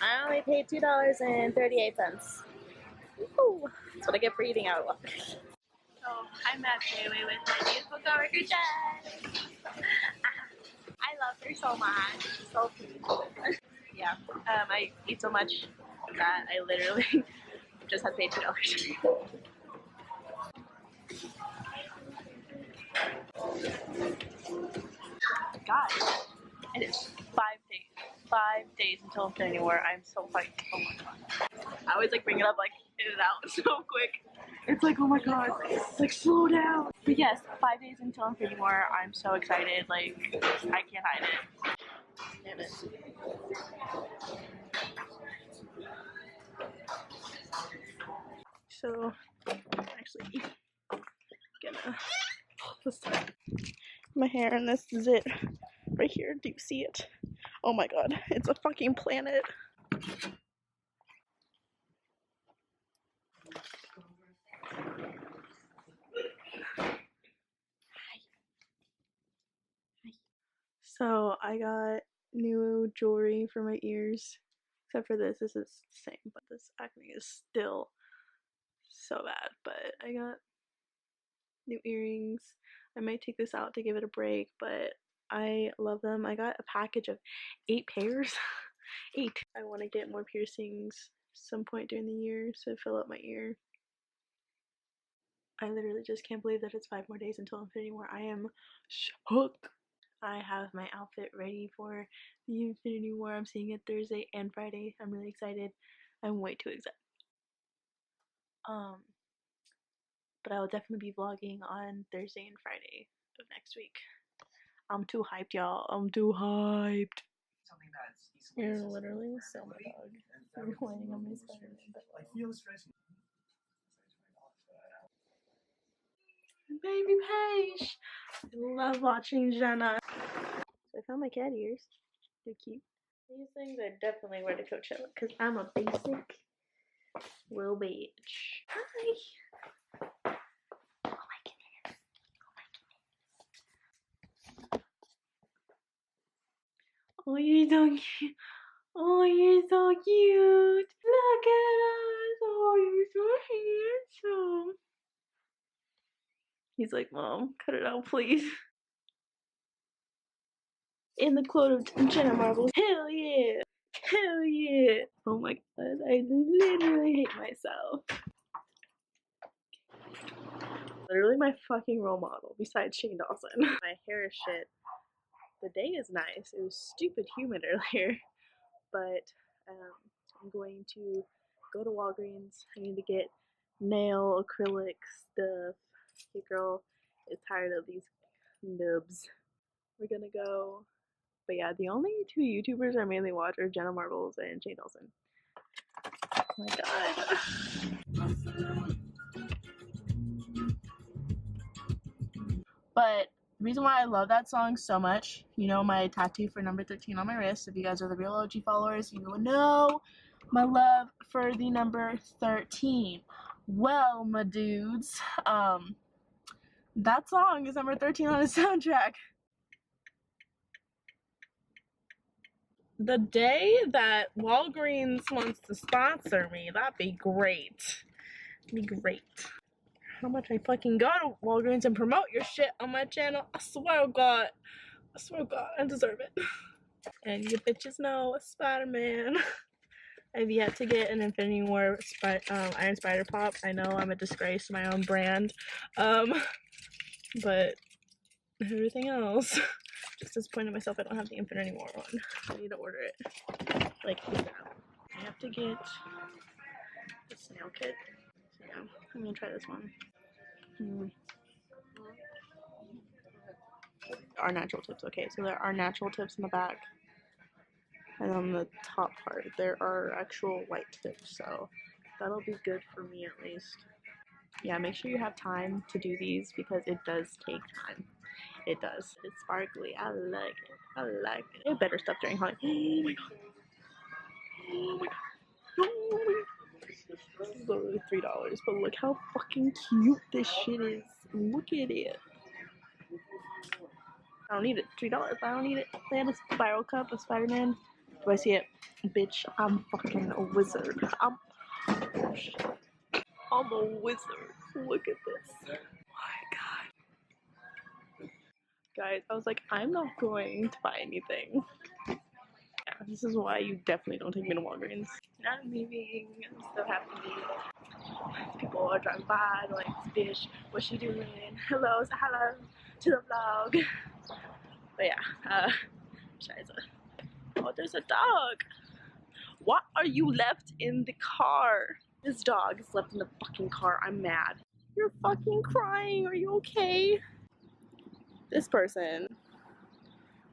I only paid $2.38. Ooh, that's what I get for eating out a lot. So I'm at Fairway with my beautiful coworker Jen. I love her so much. She's so cute. Yeah, I eat so much that I literally just had to pay $2. Guys, it is 5 days. 5 days until Infinity War. I'm so hyped. Oh my god. I always like bring it up like in and out so quick. It's like, oh my god, like slow down. But yes, 5 days until Infinity War. I'm so excited. Like, I can't hide it. Damn it. So, actually, gonna put my hair, and this is it right here. Do you see it? Oh my god, it's a fucking planet. So I got new jewelry for my ears, except for this. This is the same, but this acne is still so bad. But I got new earrings. I might take this out to give it a break, but I love them. I got a package of 8 pairs. 8. I want to get more piercings some point during the year to fill up my ear. I literally just can't believe that it's 5 more days until Infinity War. I am shook. I have my outfit ready for the Infinity War. I'm seeing it Thursday and Friday. I'm really excited. I'm way too excited. But I will definitely be vlogging on Thursday and Friday of next week. I'm too hyped, y'all. I'm too hyped. You're literally so my dog. You're playing on my Spider-Man. Baby Paige! I love watching Jenna. So I found my cat ears. They're cute. These things I definitely wear to Coachella because I'm a basic little bitch. Hi! Oh my goodness. Oh my goodness. Oh, you're so cute. Oh, you're so cute. Look at us. Oh, you're so handsome. He's like, Mom, cut it out, please. In the quote of Jenna Marbles, hell yeah. Hell yeah. Oh my god, I literally hate myself. Literally my fucking role model besides Shane Dawson. My hair is shit. The day is nice. It was stupid humid earlier. But I'm going to go to Walgreens. I need to get nail acrylic stuff. Your girl is tired of these nubs. We're gonna go. But yeah, the only 2 YouTubers I mainly watch are Jenna Marbles and Shane Dawson. Oh my god. But the reason why I love that song so much, you know my tattoo for number 13 on my wrist. If you guys are the real OG followers, you will know my love for the number 13. Well, my dudes, that song is number 13 on the soundtrack. The day that Walgreens wants to sponsor me, that'd be great. Be great. How much I fucking go to Walgreens and promote your shit on my channel? I swear to God. I swear to God, I deserve it. And you bitches know Spider-Man. I've yet to get an Infinity War Iron Spider pop. I know I'm a disgrace to my own brand. But everything else, just disappointed myself I don't have the Infinity War one. I need to order it. Like, ASAP. I have to get the snail kit. So yeah, I'm gonna try this one. Are natural tips. Okay, so there are natural tips in the back. And on the top part, there are actual white tips, so that'll be good for me at least. Yeah, make sure you have time to do these because it does take time. It does. It's sparkly. I like it. I like it. They have better stuff during Halloween. Oh my god. Oh my god. Oh my god. This is literally $3, but look how fucking cute this shit is. Look at it. I don't need it. $3. I don't need it. They had a spiral cup of Spider-Man Do I see it? Bitch, I'm fucking a wizard. I'm a wizard. Look at this. Oh my god. Guys, I was like, I'm not going to buy anything. Yeah, this is why you definitely don't take me to Walgreens. I'm leaving. I'm so happy. People are driving by, they're like, bitch, what's she doing? Hello, say hello to the vlog. But yeah, scheiße. Oh, there's a dog. Why are you left in the car? This dog is left in the fucking car. I'm mad. You're fucking crying. Are you okay? This person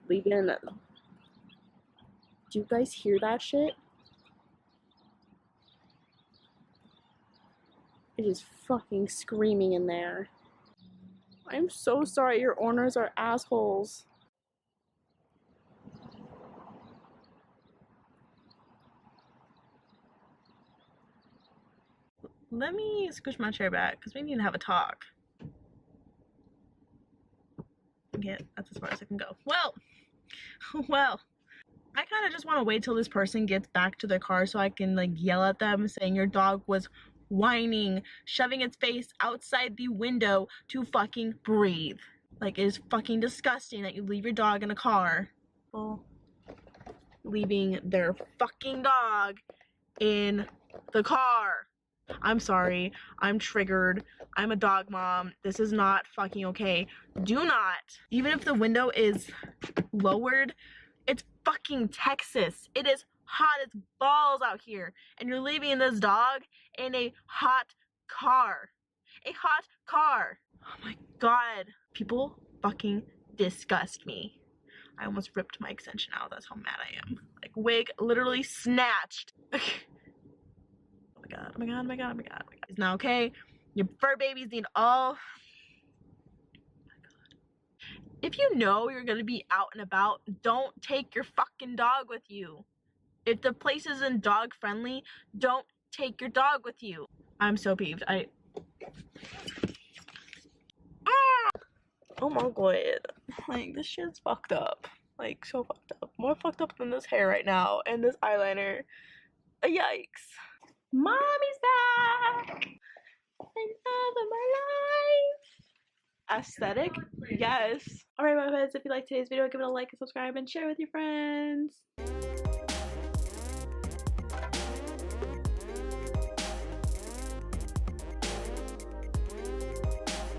leaving. Do you guys hear that shit? It is fucking screaming in there. I'm so sorry. Your owners are assholes. Let me squish my chair back because we need to have a talk. Okay, that's as far as I can go. Well, I kind of just want to wait till this person gets back to their car so I can like yell at them saying your dog was whining, shoving its face outside the window to fucking breathe. Like, it is fucking disgusting that you leave your dog in a car. Well, leaving their fucking dog in the car. I'm sorry, I'm triggered. I'm a dog mom. This is not fucking okay. Do not, even if the window is lowered, it's fucking Texas. It is hot as balls out here. And you're leaving this dog in a hot car. A hot car. Oh my god. People fucking disgust me. I almost ripped my extension out. That's how mad I am. Like, wig literally snatched. Oh my god, oh my god, oh my god, oh my god, oh my god. It's not okay. Your fur babies need all. Oh my god. If you know you're gonna be out and about, don't take your fucking dog with you. If the place isn't dog friendly, don't take your dog with you. I'm so peeved. Oh my god. Like, this shit's fucked up. Like, so fucked up. More fucked up than this hair right now and this eyeliner. Yikes. Mommy's back! And love of my life! Aesthetic? Yes. Alright, my friends, if you liked today's video, give it a like and subscribe and share with your friends.